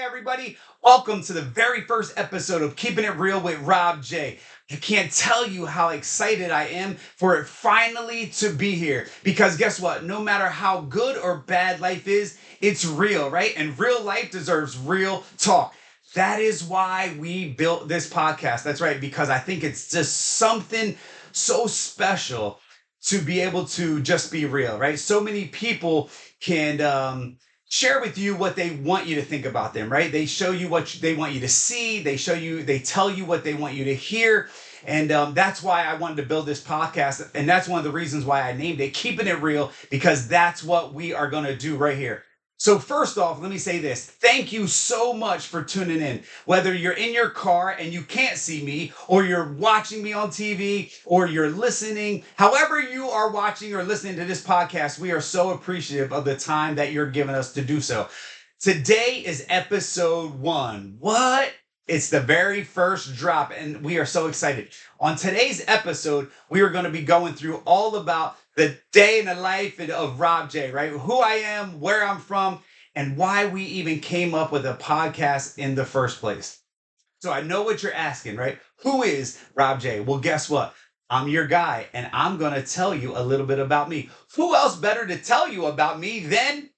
everybody. Welcome to the very first episode of Keeping It Real with Rob J. I can't tell you how excited I am for it finally to be here. Because guess what? No matter how good or bad life is, it's real, right? And real life deserves real talk. That is why we built this podcast. That's right, because I think it's just something so special to be able to just be real, right? So many people can share with you what they want you to think about them, right? They show you what they want you to see. They tell you what they want you to hear. And that's why I wanted to build this podcast. And that's one of the reasons why I named it Keeping It Real, because that's what we are going to do right here. So, first off, let me say this. Thank you so much for tuning in. Whether you're in your car and you can't see me, or you're watching me on TV, or you're listening, however you are watching or listening to this podcast, we are so appreciative of the time that you're giving us to do so. Today is episode 1. What? It's the very first drop, and we are so excited. On today's episode, we are going to be going through all about the day in the life of Rob J, right? Who I am, where I'm from, and why we even came up with a podcast in the first place. So I know what you're asking, right? Who is Rob J? Well, guess what? I'm your guy, and I'm going to tell you a little bit about me. Who else better to tell you about me than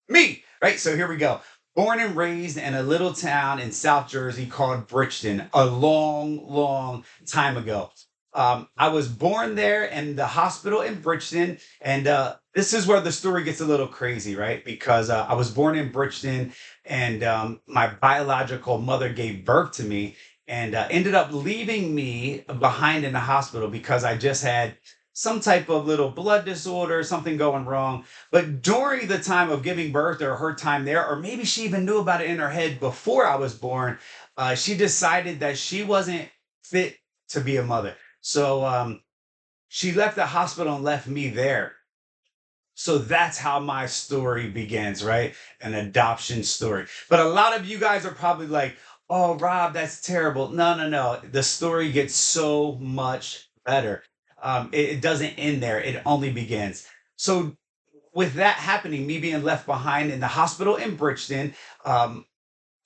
me, right? So here we go. Born and raised in a little town in South Jersey called Bridgeton a long, long time ago. I was born there in the hospital in Bridgeton, and this is where the story gets a little crazy, right? Because I was born in Bridgeton, and my biological mother gave birth to me, and ended up leaving me behind in the hospital because I just had some type of little blood disorder, something going wrong. But during the time of giving birth or her time there, or maybe she even knew about it in her head before I was born, she decided that she wasn't fit to be a mother. So she left the hospital and left me there. So that's how my story begins, right? An adoption story. But a lot of you guys are probably like, oh, Rob, that's terrible. No, no, no. The story gets so much better. It doesn't end there, it only begins. So, with that happening, me being left behind in the hospital in Bridgeton, um,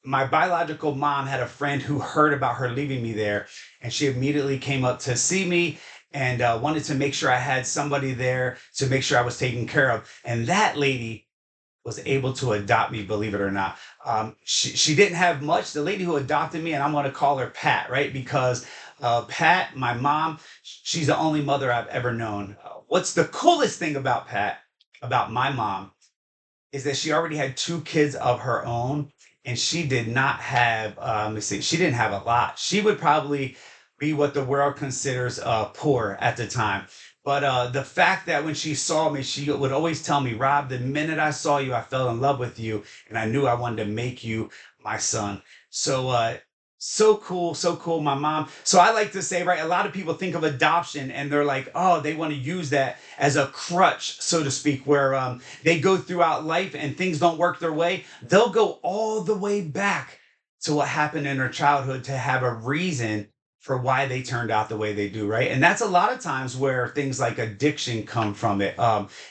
my biological mom had a friend who heard about her leaving me there, and she immediately came up to see me and wanted to make sure I had somebody there to make sure I was taken care of. And that lady was able to adopt me, believe it or not. She didn't have much. The lady who adopted me, and I'm going to call her Pat, right? Because Pat, my mom, she's the only mother I've ever known. What's the coolest thing about Pat, about my mom, is that she already had 2 kids of her own, and she did not have, let me see, she didn't have a lot. She would probably be what the world considers poor at the time. But the fact that when she saw me, she would always tell me, Rob, the minute I saw you, I fell in love with you, and I knew I wanted to make you my son. So so cool, so cool. My mom. So I like to say, right, a lot of people think of adoption and they're like, oh, they want to use that as a crutch, so to speak, where they go throughout life and things don't work their way. They'll go all the way back to what happened in their childhood to have a reason for why they turned out the way they do, right? And that's a lot of times where things like addiction come from it.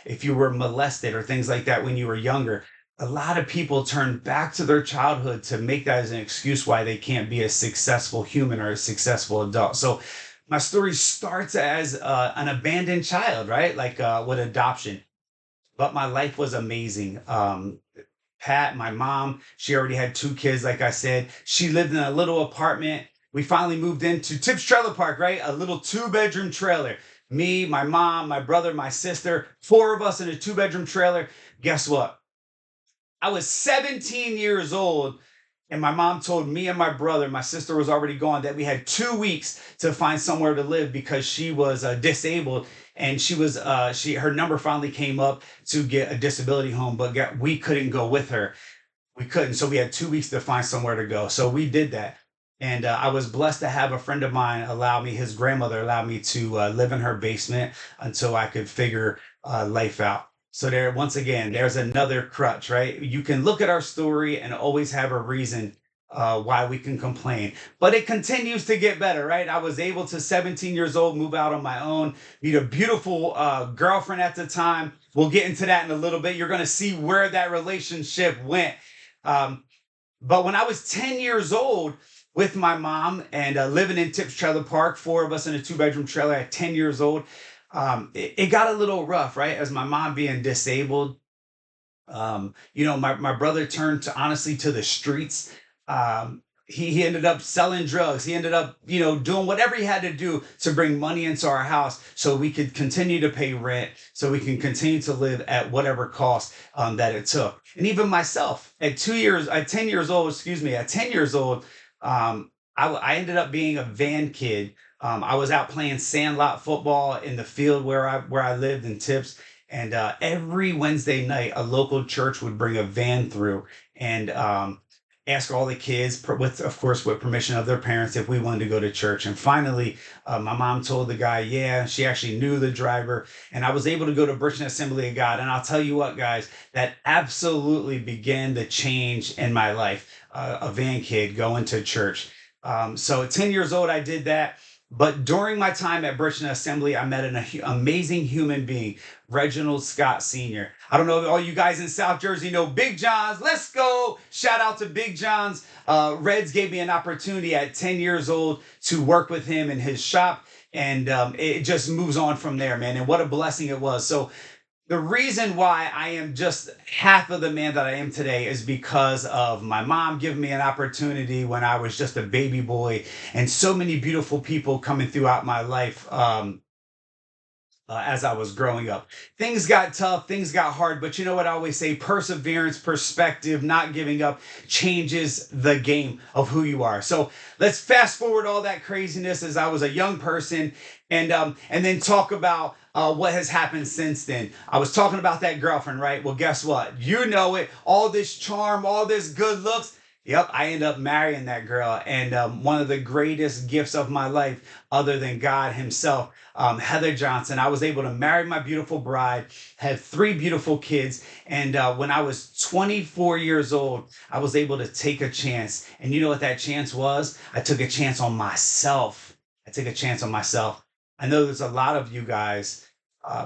If you were molested or things like that when you were younger, a lot of people turn back to their childhood to make that as an excuse why they can't be a successful human or a successful adult. So my story starts as an abandoned child, right? Like with adoption. But my life was amazing. Pat, my mom, she already had 2 kids, like I said. She lived in a little apartment. We finally moved into Tips Trailer Park, right? A little 2-bedroom trailer. Me, my mom, my brother, my sister, 4 of us in a 2-bedroom trailer. Guess what? I was 17 years old, and my mom told me and my brother, my sister was already gone, that we had 2 weeks to find somewhere to live because she was disabled, and she her number finally came up to get a disability home, but we couldn't go with her. We couldn't, so we had 2 weeks to find somewhere to go. So we did that, and I was blessed to have a friend of mine allow me, his grandmother allowed me to live in her basement until I could figure life out. So there, once again, there's another crutch, right? You can look at our story and always have a reason why we can complain, but it continues to get better, right? I was able to, 17 years old, move out on my own, meet a beautiful girlfriend at the time. We'll get into that in a little bit. You're going to see where that relationship went. Um, But when I was 10 years old with my mom and living in Tips Trailer Park, four of us in a two-bedroom trailer at 10 years old, it got a little rough, right? As my mom being disabled, my brother turned to honestly to the streets. He ended up selling drugs. He ended up, doing whatever he had to do to bring money into our house so we could continue to pay rent, so we can continue to live at whatever cost that it took. And even myself, at 10 years old, excuse me, at 10 years old, I ended up being a van kid. I was out playing sandlot football in the field where I lived in Tips, and every Wednesday night, a local church would bring a van through and ask all the kids, with of course with permission of their parents, if we wanted to go to church. And finally, my mom told the guy, yeah, she actually knew the driver, and I was able to go to Birchton Assembly of God. And I'll tell you what, guys, that absolutely began the change in my life. A van kid going to church. So at 10 years old, I did that. But during my time at Birchton Assembly, I met an amazing human being, Reginald Scott Sr. I don't know if all you guys in South Jersey know Big John's. Let's go. Shout out to Big John's. Reds gave me an opportunity at 10 years old to work with him in his shop. And it just moves on from there, man. And what a blessing it was. So the reason why I am just half of the man that I am today is because of my mom giving me an opportunity when I was just a baby boy, and so many beautiful people coming throughout my life. As I was growing up. Things got tough, things got hard, but you know what I always say, perseverance, perspective, not giving up changes the game of who you are. So let's fast forward all that craziness as I was a young person, and then talk about what has happened since then. I was talking about that girlfriend, right? Well, guess what? You know it. All this charm, all this good looks. Yep, I ended up marrying that girl. And one of the greatest gifts of my life, other than God Himself, Heather Johnson. I was able to marry my beautiful bride, had three beautiful kids. And when I was 24 years old, I was able to take a chance. And you know what that chance was? I took a chance on myself. I took a chance on myself. I know there's a lot of you guys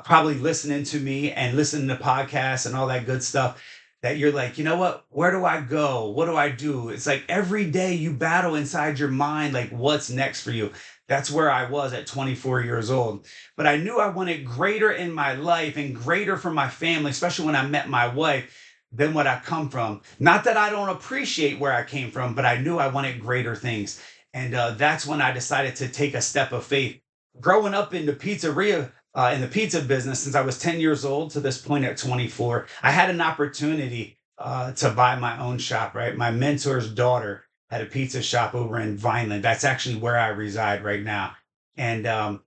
probably listening to me and listening to podcasts and all that good stuff, that you're like, you know what? Where do I go? What do I do? It's like every day you battle inside your mind, like what's next for you. That's where I was at 24 years old. But I knew I wanted greater in my life and greater for my family, especially when I met my wife, than what I come from. Not that I don't appreciate where I came from, but I knew I wanted greater things. And that's when I decided to take a step of faith. Growing up in the pizzeria, in the pizza business since I was 10 years old to this point at 24, I had an opportunity to buy my own shop, right? My mentor's daughter had a pizza shop over in Vineland. That's actually where I reside right now. And I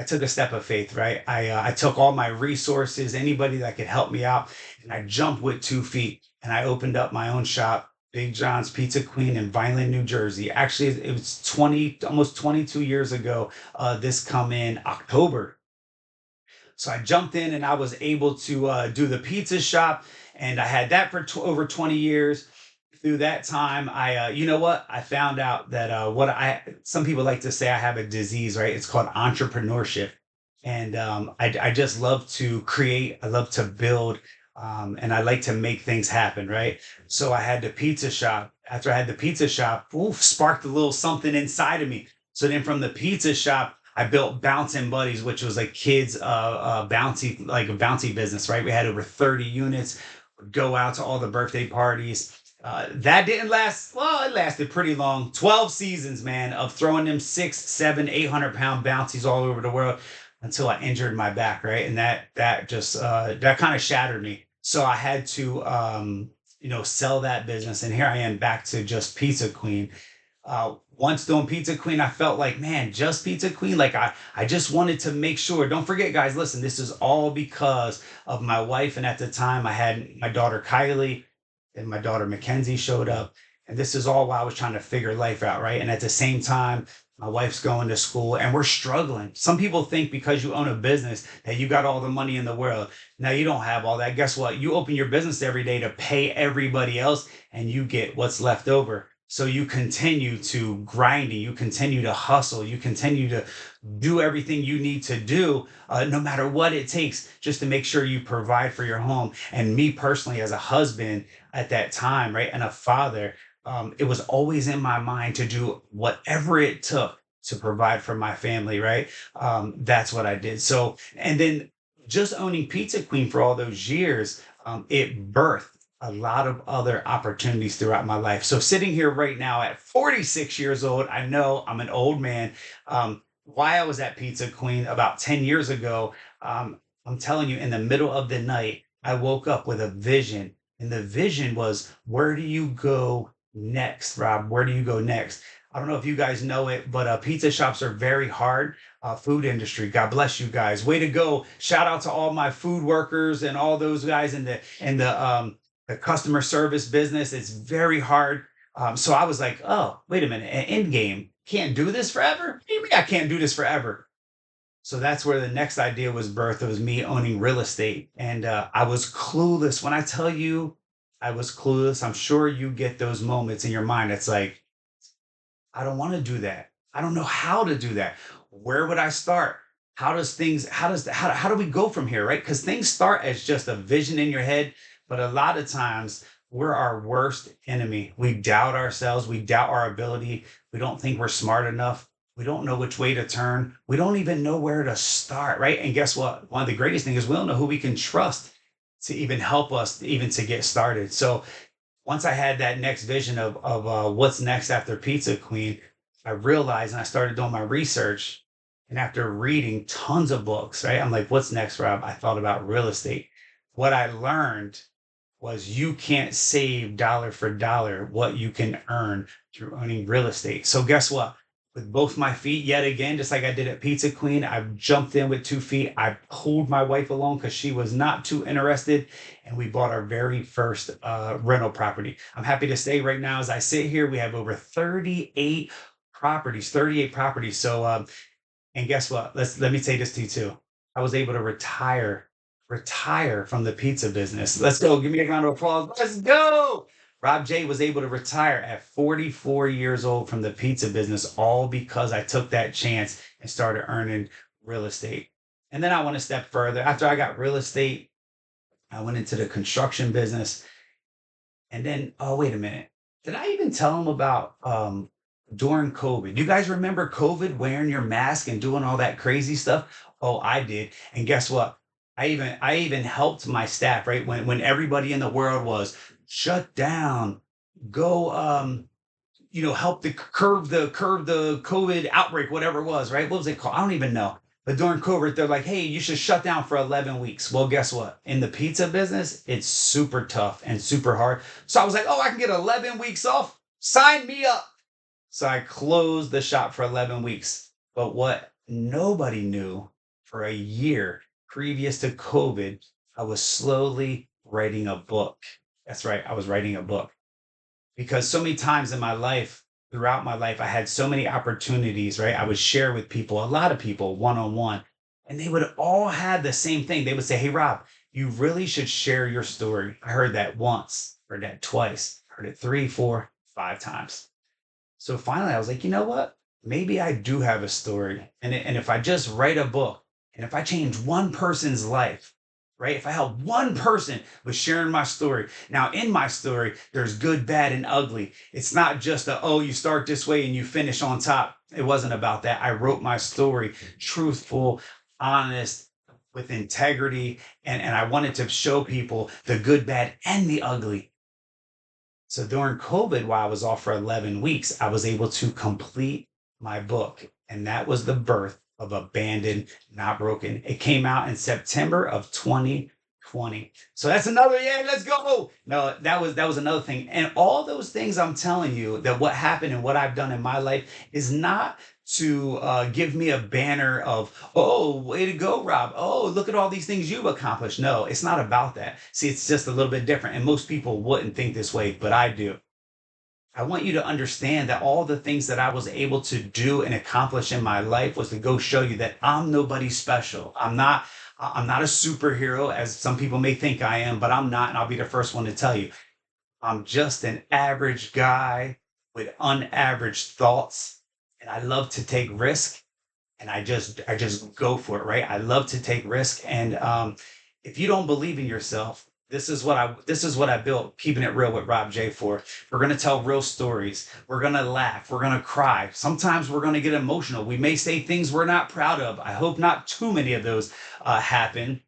took a step of faith, right? I took all my resources, anybody that could help me out, and I jumped with 2 feet and I opened up my own shop, Big John's Pizza Queen in Vineland, New Jersey. Actually, it was 20, almost 22 years ago. This come in October. So I jumped in and I was able to do the pizza shop, and I had that for over 20 years. Through that time, you know what? I found out that some people like to say I have a disease, right? It's called entrepreneurship. And I just love to create, I love to build, and I like to make things happen, right? So I had the pizza shop. After I had the pizza shop, oof, sparked a little something inside of me. So then from the pizza shop, I built Bouncing Buddies, which was like kids bouncy, like a bouncy business, right? We had over 30 units, would go out to all the birthday parties. That didn't last, well, it lasted pretty long. 12 seasons, man, of throwing them 6, 7, 800 pound bouncies all over the world until I injured my back, right? And that just that kind of shattered me. So I had to sell that business. And here I am back to just Pizza Queen. Once doing Pizza Queen, I felt like, man, just Pizza Queen. Like I just wanted to make sure. Don't forget, guys, listen, this is all because of my wife. And at the time, I had my daughter Kylie and my daughter Mackenzie showed up. And this is all while I was trying to figure life out, right? And at the same time, my wife's going to school and we're struggling. Some people think because you own a business that you got all the money in the world. Now you don't have all that. Guess what? You open your business every day to pay everybody else and you get what's left over. So you continue to grinding, you continue to hustle, you continue to do everything you need to do, no matter what it takes, just to make sure you provide for your home. And me personally, as a husband at that time, right, and a father, it was always in my mind to do whatever it took to provide for my family, right? That's what I did. So, and then just owning Pizza Queen for all those years, it birthed a lot of other opportunities throughout my life. So, sitting here right now at 46 years old, I know I'm an old man. Why I was at Pizza Queen about 10 years ago, I'm telling you, in the middle of the night, I woke up with a vision. And the vision was, where do you go next, Rob? Where do you go next? I don't know if you guys know it, but pizza shops are very hard. Food industry. God bless you guys. Way to go! Shout out to all my food workers and all those guys in the customer service business. It's very hard. So I was like, oh, wait a minute, an end game. Can't do this forever? What do you mean I can't do this forever? So that's where the next idea was birthed. It was me owning real estate. And I was clueless. When I tell you I was clueless, I'm sure you get those moments in your mind. It's like, I don't want to do that. I don't know how to do that. Where would I start? How do we go from here, right? Because things start as just a vision in your head, but a lot of times we're our worst enemy. We doubt ourselves, we doubt our ability, we don't think we're smart enough. We don't know which way to turn. We don't even know where to start, right? And guess what? One of the greatest things is we don't know who we can trust to even help us even to get started. So once I had that next vision of what's next after Pizza Queen, I realized and I started doing my research. And after reading tons of books, right, I'm like, what's next, Rob? I thought about real estate. What I learned was you can't save dollar for dollar what you can earn through owning real estate. So guess what? With both my feet, yet again, just like I did at Pizza Queen, I jumped in with 2 feet. I pulled my wife along because she was not too interested, and we bought our very first rental property. I'm happy to say right now, as I sit here, we have over 38 properties, 38 properties. So and guess what? Let me say this to you too. I was able to retire from the pizza business. Let's go. Give me a round of applause. Let's go. Rob J was able to retire at 44 years old from the pizza business, all because I took that chance and started earning real estate. And then I want to step further. After I got real estate, I went into the construction business. And then, oh, wait a minute. Did I even tell them about during COVID? You guys remember COVID, wearing your mask and doing all that crazy stuff? Oh, I did. And guess what? I even helped my staff, right? When everybody in the world was shut down, go help the curve the COVID outbreak, whatever it was, right? What was it called? I don't even know. But during COVID, they're like, hey, you should shut down for 11 weeks. Well, guess what? In the pizza business, it's super tough and super hard. So I was like, oh, I can get 11 weeks off. Sign me up. So I closed the shop for 11 weeks. But what nobody knew, for a year previous to COVID, I was slowly writing a book. That's right, I was writing a book because so many times in my life, throughout my life, I had so many opportunities, right? I would share with people, a lot of people, one on one, and they would all have the same thing. They would say, hey, Rob, you really should share your story. I heard that once, heard that twice, heard it three, four, five times. So finally, I was like, you know what? Maybe I do have a story. And if I just write a book and if I change one person's life, right? If I help one person with sharing my story. Now, in my story, there's good, bad, and ugly. It's not just oh, you start this way and you finish on top. It wasn't about that. I wrote my story truthful, honest, with integrity. And I wanted to show people the good, bad, and the ugly. So during COVID, while I was off for 11 weeks, I was able to complete my book. And that was the birth of Abandoned, Not Broken. It came out in September of 2020. So that's another, yeah, let's go. No, that was another thing. And all those things I'm telling you that what happened and what I've done in my life is not to give me a banner of, oh, way to go, Rob. Oh, look at all these things you've accomplished. No, it's not about that. See, it's just a little bit different. And most people wouldn't think this way, but I do. I want you to understand that all the things that I was able to do and accomplish in my life was to go show you that I'm nobody special. I'm not a superhero as some people may think I am, but I'm not, and I'll be the first one to tell you. I'm just an average guy with unaveraged thoughts, and I love to take risk, and I just go for it, right? I love to take risk, and if you don't believe in yourself, This is what I built keeping it real with Rob J for. We're gonna tell real stories. We're gonna laugh. We're gonna cry. Sometimes we're gonna get emotional. We may say things we're not proud of. I hope not too many of those happen,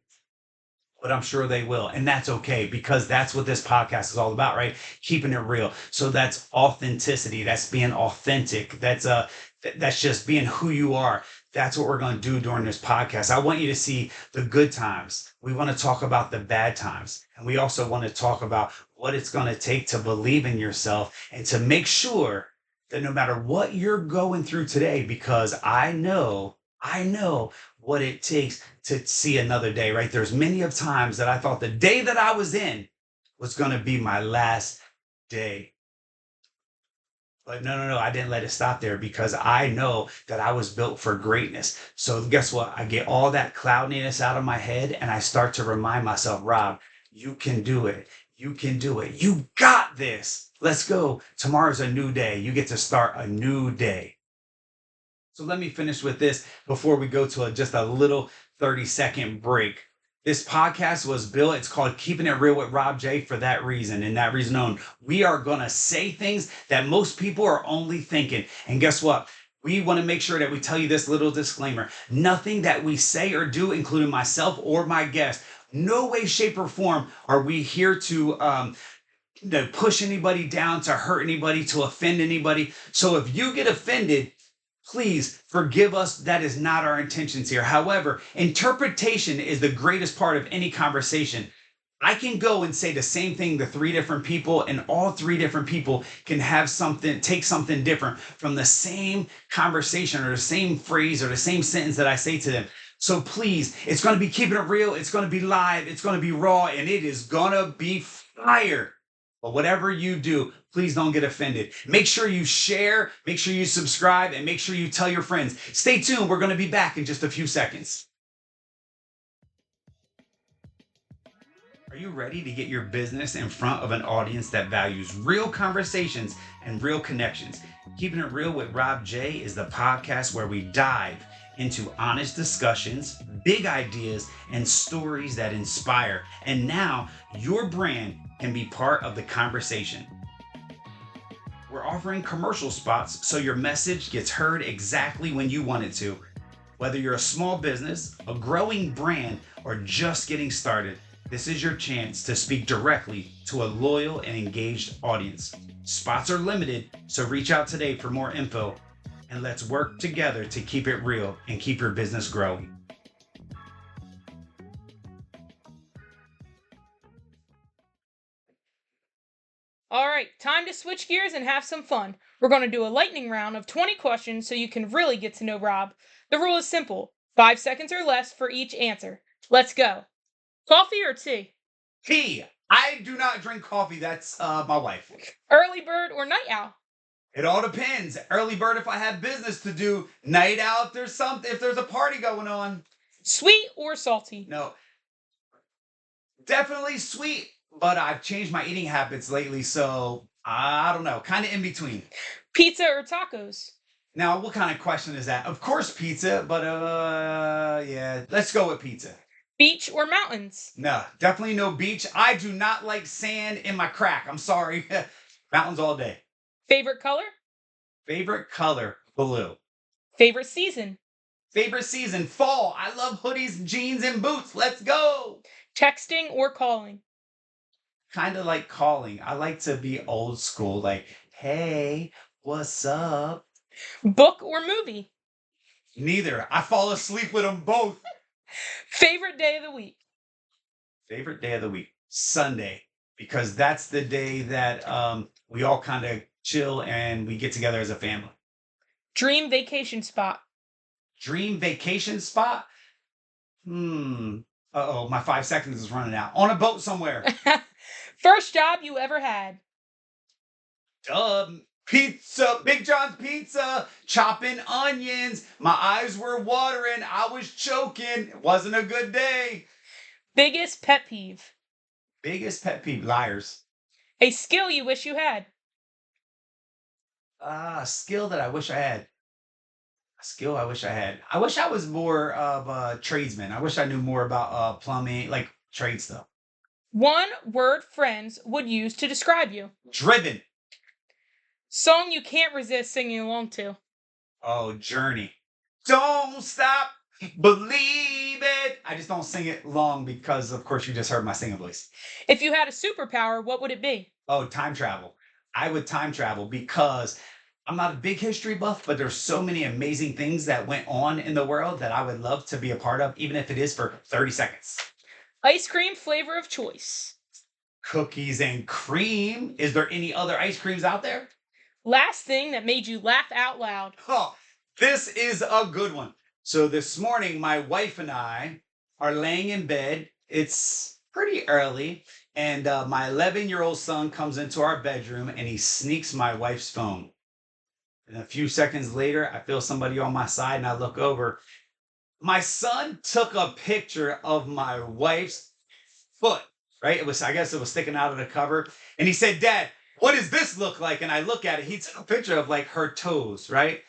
but I'm sure they will. And that's okay because that's what this podcast is all about, right? Keeping it real. So that's authenticity. That's being authentic. That's just being who you are. That's what we're going to do during this podcast. I want you to see the good times. We want to talk about the bad times. And we also want to talk about what it's going to take to believe in yourself and to make sure that no matter what you're going through today, because I know what it takes to see another day, right? There's many of times that I thought the day that I was in was going to be my last day. But no, no, no, I didn't let it stop there because I know that I was built for greatness. So guess what? I get all that cloudiness out of my head and I start to remind myself, Rob, you can do it. You can do it. You got this. Let's go. Tomorrow's a new day. You get to start a new day. So let me finish with this before we go to just a little 30-second break. This podcast was built, it's called Keeping It Real with Rob J for that reason and that reason alone. We are going to say things that most people are only thinking. And guess what? We want to make sure that we tell you this little disclaimer. Nothing that we say or do, including myself or my guest, no way, shape, or form are we here to push anybody down, to hurt anybody, to offend anybody. So if you get offended, please forgive us. That is not our intentions here. However, interpretation is the greatest part of any conversation. I can go and say the same thing to three different people, and all three different people can have something, take something different from the same conversation or the same phrase or the same sentence that I say to them. So please, it's going to be keeping it real. It's going to be live. It's going to be raw, and it is going to be fire. But whatever you do, please don't get offended. Make sure you share, make sure you subscribe, and make sure you tell your friends. Stay tuned. We're going to be back in just a few seconds. Are you ready to get your business in front of an audience that values real conversations and real connections? Keeping It Real with Rob J is the podcast where we dive into honest discussions, big ideas, and stories that inspire. And now your brand can be part of the conversation. We're offering commercial spots so your message gets heard exactly when you want it to. Whether you're a small business, a growing brand, or just getting started, this is your chance to speak directly to a loyal and engaged audience. Spots are limited, so reach out today for more info and let's work together to keep it real and keep your business growing. All right, time to switch gears and have some fun. We're going to do a lightning round of 20 questions so you can really get to know Rob. The rule is simple 5 seconds or less for each answer. Let's go. Coffee or tea? Tea. I do not drink coffee. That's my wife. Early bird or night owl? It all depends. Early bird if I have business to do. Night out if there's something, if there's a party going on. Sweet or salty? No, definitely sweet, but I've changed my eating habits lately, so I don't know. Kind of in between. Pizza or tacos? Now, what kind of question is that? Of course, pizza, but yeah, let's go with pizza. Beach or mountains? No, definitely no beach. I do not like sand in my crack. I'm sorry. Mountains all day. Favorite color? Favorite color, blue. Favorite season? Favorite season, fall. I love hoodies, jeans, and boots. Let's go. Texting or calling? Kind of like calling. I like to be old school, like, hey, what's up? Book or movie? Neither. I fall asleep with them both. Favorite day of the week? Favorite day of the week, Sunday, because that's the day that we all kind of chill and we get together as a family. Dream vacation spot? Dream vacation spot? Uh-oh, my 5 seconds is running out. On a boat somewhere. First job you ever had? Pizza, Big John's Pizza, chopping onions. My eyes were watering. I was choking. It wasn't a good day. Biggest pet peeve? Biggest pet peeve, liars. A skill you wish you had? A skill that I wish I had. A skill I wish I had. I wish I was more of a tradesman. I wish I knew more about plumbing, like trade stuff. One word friends would use to describe you. Driven. Song you can't resist singing along to. Oh, Journey. Don't stop. Believe it. I just don't sing it long because, of course, you just heard my singing voice. If you had a superpower, what would it be? Oh, time travel. I would time travel because I'm not a big history buff, but there's so many amazing things that went on in the world that I would love to be a part of, even if it is for 30 seconds. Ice cream flavor of choice. Cookies and cream. Is there any other ice creams out there? Last thing that made you laugh out loud. Oh, this is a good one. So this morning, my wife and I are laying in bed. It's pretty early, and my 11-year-old son comes into our bedroom and he sneaks my wife's phone. And a few seconds later, I feel somebody on my side and I look over. My son took a picture of my wife's foot, right? I guess it was sticking out of the cover. And he said, Dad, what does this look like? And I look at it. He took a picture of like her toes, right?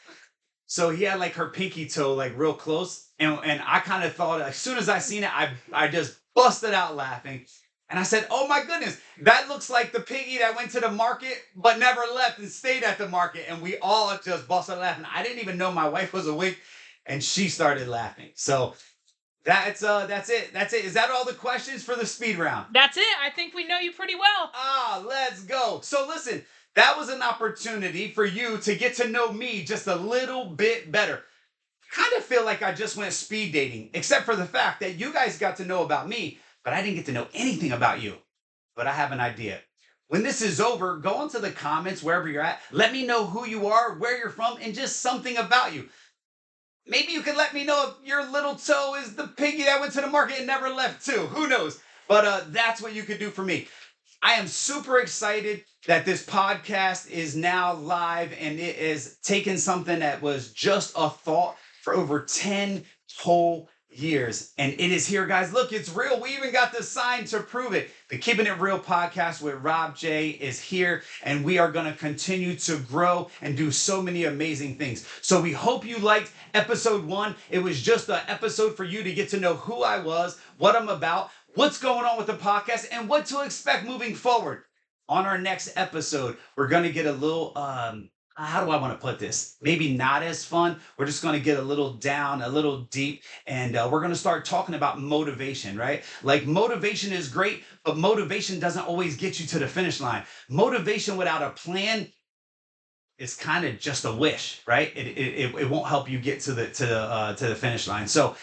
So he had like her pinky toe like real close. And I kind of thought as soon as I seen it, I just busted out laughing. And I said, oh my goodness, that looks like the piggy that went to the market but never left and stayed at the market. And we all just busted laughing. I didn't even know my wife was awake and she started laughing. So that's it. That's it. Is that all the questions for the speed round? That's it. I think we know you pretty well. Let's go. So listen, that was an opportunity for you to get to know me just a little bit better. Kind of feel like I just went speed dating, except for the fact that you guys got to know about me, but I didn't get to know anything about you. But I have an idea. When this is over, go into the comments wherever you're at. Let me know who you are, where you're from, and just something about you. Maybe you can let me know if your little toe is the piggy that went to the market and never left too. Who knows? But that's what you could do for me. I am super excited that this podcast is now live and it is taking something that was just a thought for over 10 whole years. And it is here, guys. Look, it's real. We even got the sign to prove it. The Keeping It Real podcast with Rob J is here, and we are going to continue to grow and do so many amazing things. So we hope you liked episode 1. It was just an episode for you to get to know who I was, what I'm about, what's going on with the podcast, and what to expect moving forward. On our next episode, we're going to get a little, how do I want to put this? Maybe not as fun. We're just going to get a little down, a little deep, and we're going to start talking about motivation, right? Like motivation is great, but motivation doesn't always get you to the finish line. Motivation without a plan is kind of just a wish, right? It won't help you get to the finish line. So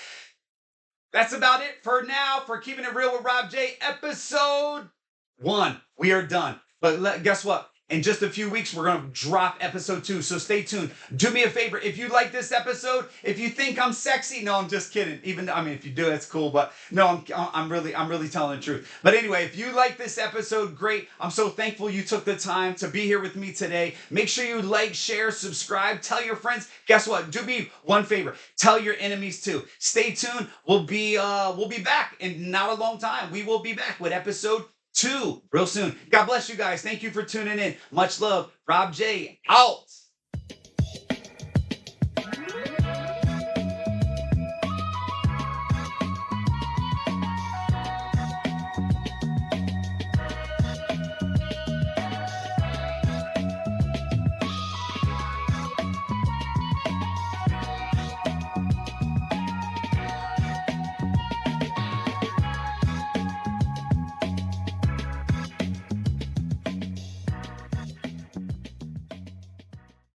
that's about it for now for Keeping It Real with Rob J. Episode 1. We are done. But guess what? In just a few weeks, we're going to drop episode 2. So stay tuned. Do me a favor. If you like this episode, if you think I'm sexy, no, I'm just kidding. If you do, that's cool. But no, I'm really telling the truth. But anyway, if you like this episode, great. I'm so thankful you took the time to be here with me today. Make sure you like, share, subscribe, tell your friends. Guess what? Do me one favor. Tell your enemies too. Stay tuned. We'll be back in not a long time. We will be back with episode 2 real soon. God bless you guys. Thank you for tuning in. Much love. Rob J out.